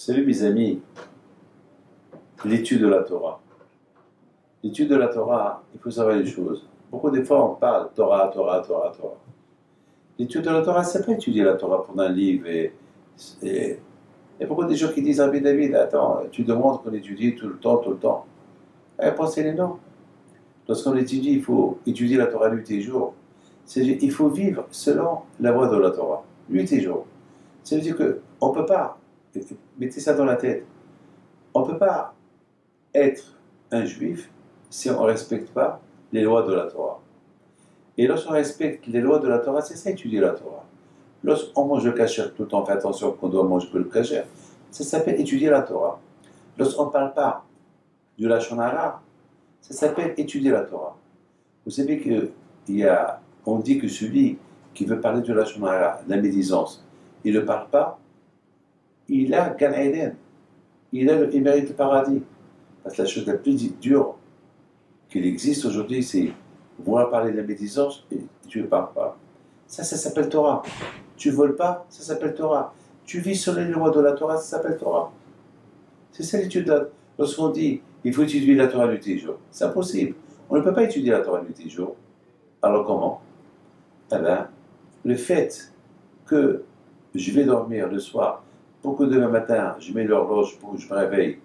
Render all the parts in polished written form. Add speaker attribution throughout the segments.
Speaker 1: Salut mes amis, l'étude de la Torah. L'étude de la Torah, il faut savoir une chose. Beaucoup de fois on parle Torah, Torah, Torah, Torah. L'étude de la Torah, c'est pas étudier la Torah pour un livre et il y a beaucoup de gens qui disent ah, mais David, attends, tu demandes qu'on étudie tout le temps, tout le temps. La réponse est non. Lorsqu'on étudie, il faut étudier la Torah nuit et jour. Il faut vivre selon la voie de la Torah, nuit et jour. Ça veut dire qu'on ne peut pas, mettez ça dans la tête, on ne peut pas être un juif si on ne respecte pas les lois de la Torah. Et lorsqu'on respecte les lois de la Torah, c'est ça étudier la Torah. Lorsqu'on mange le kasher tout le temps, on fait attention qu'on doit manger que le kasher, ça s'appelle étudier la Torah. Lorsqu'on ne parle pas du lashon hara, ça s'appelle étudier la Torah. Vous savez qu'on dit que celui qui veut parler du lashon hara, la médisance, il ne parle pas, il a Gan Eden, il mérite le paradis. Parce que la chose la plus dure qu'il existe aujourd'hui, c'est vouloir parler de la médisance et tu ne parles pas. Ça s'appelle Torah. Tu ne voles pas, ça s'appelle Torah. Tu vis sur les lois de la Torah, ça s'appelle Torah. C'est ça l'étude. Lorsqu'on dit il faut étudier la Torah nuit et jour, c'est impossible. On ne peut pas étudier la Torah nuit et jour. Alors comment? Eh bien, le fait que je vais dormir le soir, pour que demain matin, je mets l'horloge pour que je me réveille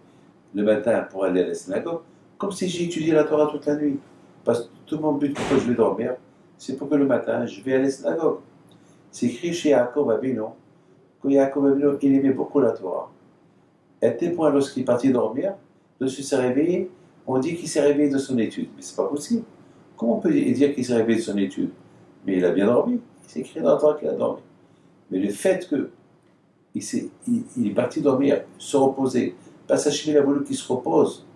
Speaker 1: le matin pour aller à la synagogue, comme si j'ai étudié la Torah toute la nuit. Parce que tout mon but pourquoi je vais dormir, c'est pour que le matin, je vais à la synagogue. C'est écrit chez Yaakov Avinu, que Yaakov Avinu, il aimait beaucoup la Torah. Et à tel point, lorsqu'il est parti dormir, lorsqu'il s'est réveillé, on dit qu'il s'est réveillé de son étude. Mais c'est pas possible. Comment on peut dire qu'il s'est réveillé de son étude? Mais il a bien dormi. C'est écrit dans la Torah qu'il a dormi. Mais le fait qu'il est parti dormir, se reposer, parce qu'Hachem a voulu qu'il se repose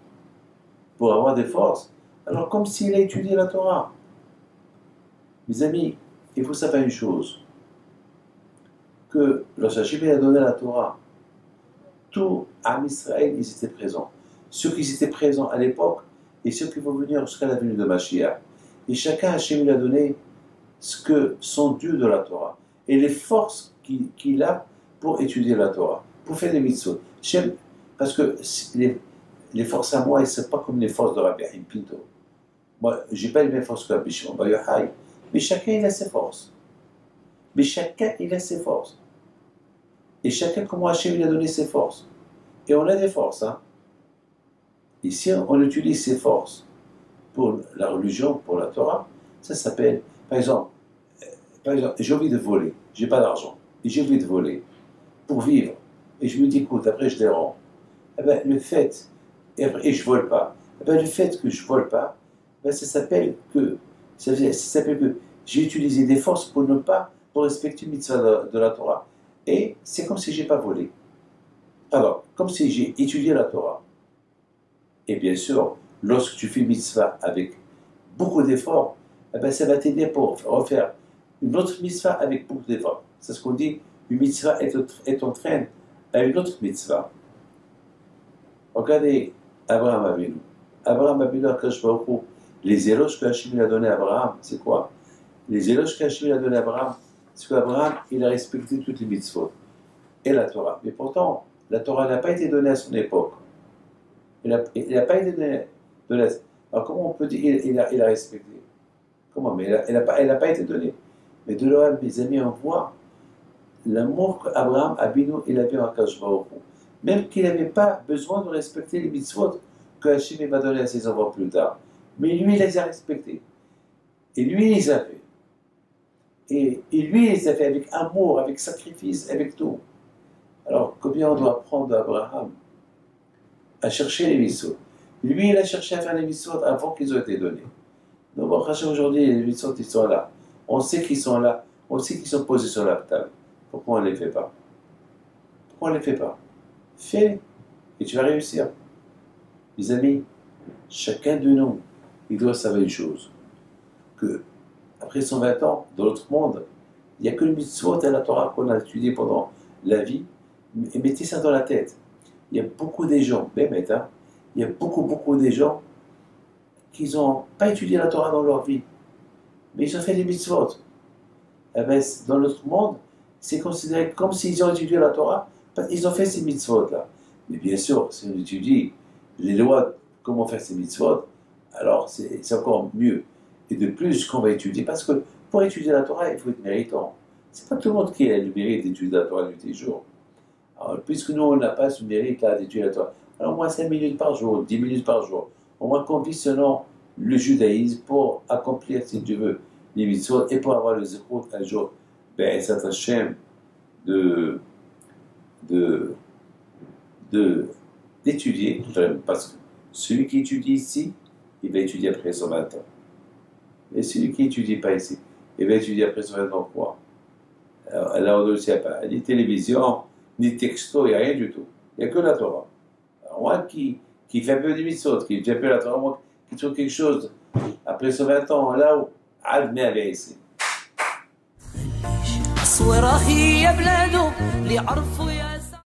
Speaker 1: pour avoir des forces, alors comme s'il a étudié la Torah. Mes amis, il faut savoir une chose, que lorsqu'Hachem a donné la Torah, tout Am Israël, ils étaient présents. Ceux qui étaient présents à l'époque et ceux qui vont venir jusqu'à la venue de Mashiach. Et chacun, Hachem lui a donné ce que son Dieu de la Torah et les forces qu'il a pour étudier la Torah, pour faire des mitzvot. Parce que les forces à moi, ce n'est pas comme les forces de Rabbi Haim Pinto. Moi, je n'ai pas les mêmes forces que Rabbi Shimon Bar Yochai, mais chacun il a ses forces. Et chacun, comment Hachem lui a donné ses forces. Et on a des forces. Hein. Et si on utilise ces forces pour la religion, pour la Torah, ça s'appelle, par exemple, j'ai envie de voler, j'ai pas d'argent, et j'ai envie de voler pour vivre. Et je me dis, écoute, après je les rends. Eh bien, et je vole pas. Eh bien, le fait que je vole pas, ben, ça s'appelle que j'ai utilisé des forces pour respecter le mitzvah de la Torah. Et c'est comme si j'ai pas volé. Alors, comme si j'ai étudié la Torah. Et bien sûr, lorsque tu fais mitzvah avec beaucoup d'efforts, eh ben, ça va t'aider pour refaire une autre mitzvah avec beaucoup d'efforts. C'est ce qu'on dit, une mitzvah est entraîne à une autre mitzvah. Regardez Abraham Avinu. Abraham Avinu, les éloges que Hachem a donné à Abraham, c'est quoi? Les éloges que Hachem a donné à Abraham, c'est qu'Abraham, il a respecté toutes les mitzvot et la Torah. Mais pourtant, la Torah n'a pas été donnée à son époque. Il n'a pas été donnée. Alors comment on peut dire il a respecté? Comment? Mais elle n'a pas été donnée. Mais de là, mes amis, on voit l'amour qu'Abraham Avinu il avait en Akadosh Baruch Hu. Même qu'il n'avait pas besoin de respecter les mitzvot que Hachem va donner à ses enfants plus tard. Mais lui, il les a respectés. Et lui, il les a fait. Et lui, il les a fait avec amour, avec sacrifice, avec tout. Alors, combien on doit apprendre d'Abraham à chercher les mitzvot? Lui, il a cherché à faire les mitzvot avant qu'ils aient été donnés. Donc, aujourd'hui, les mitzvot, ils sont là. On sait qu'ils sont là. On sait qu'ils sont posés sur la table. Pourquoi on ne les fait pas? Pourquoi on ne les fait pas? Fais, et tu vas réussir. Mes amis, chacun de nous, il doit savoir une chose, que après 120 ans, dans l'autre monde, il n'y a que le mitzvot et la Torah qu'on a étudié pendant la vie, et mettez ça dans la tête. Il y a beaucoup de gens, il y a beaucoup de gens qui n'ont pas étudié la Torah dans leur vie, mais ils ont fait des mitzvot. Eh bien, dans notre monde, c'est considéré comme s'ils ont étudié la Torah, parce qu'ils ont fait ces mitzvot-là. Mais bien sûr, si on étudie les lois, comment faire ces mitzvot, alors c'est encore mieux. Et de plus, qu'on va étudier, parce que pour étudier la Torah, il faut être méritant. C'est pas tout le monde qui a le mérite d'étudier la Torah tous les jours. Alors, puisque nous, on n'a pas ce mérite là d'étudier la Torah, alors au moins 5 minutes par jour, 10 minutes par jour, au moins qu'on vit selon le judaïsme pour accomplir, si Dieu veut, les mitzvot et pour avoir le zéro un jour, ben, c'est un Hashem d'étudier, parce que celui qui étudie ici, il va étudier après 120 ans. Et celui qui n'étudie pas ici, il va étudier après 120 ans quoi? Alors, là, on ne sait pas, ni télévision, ni texto, il n'y a rien du tout. Il n'y a que la Torah. Alors, moi qui fait un peu de mitzvot, qui fait un peu la Torah, moi qui trouve quelque chose après 120 ans, là où, Ad avait ici.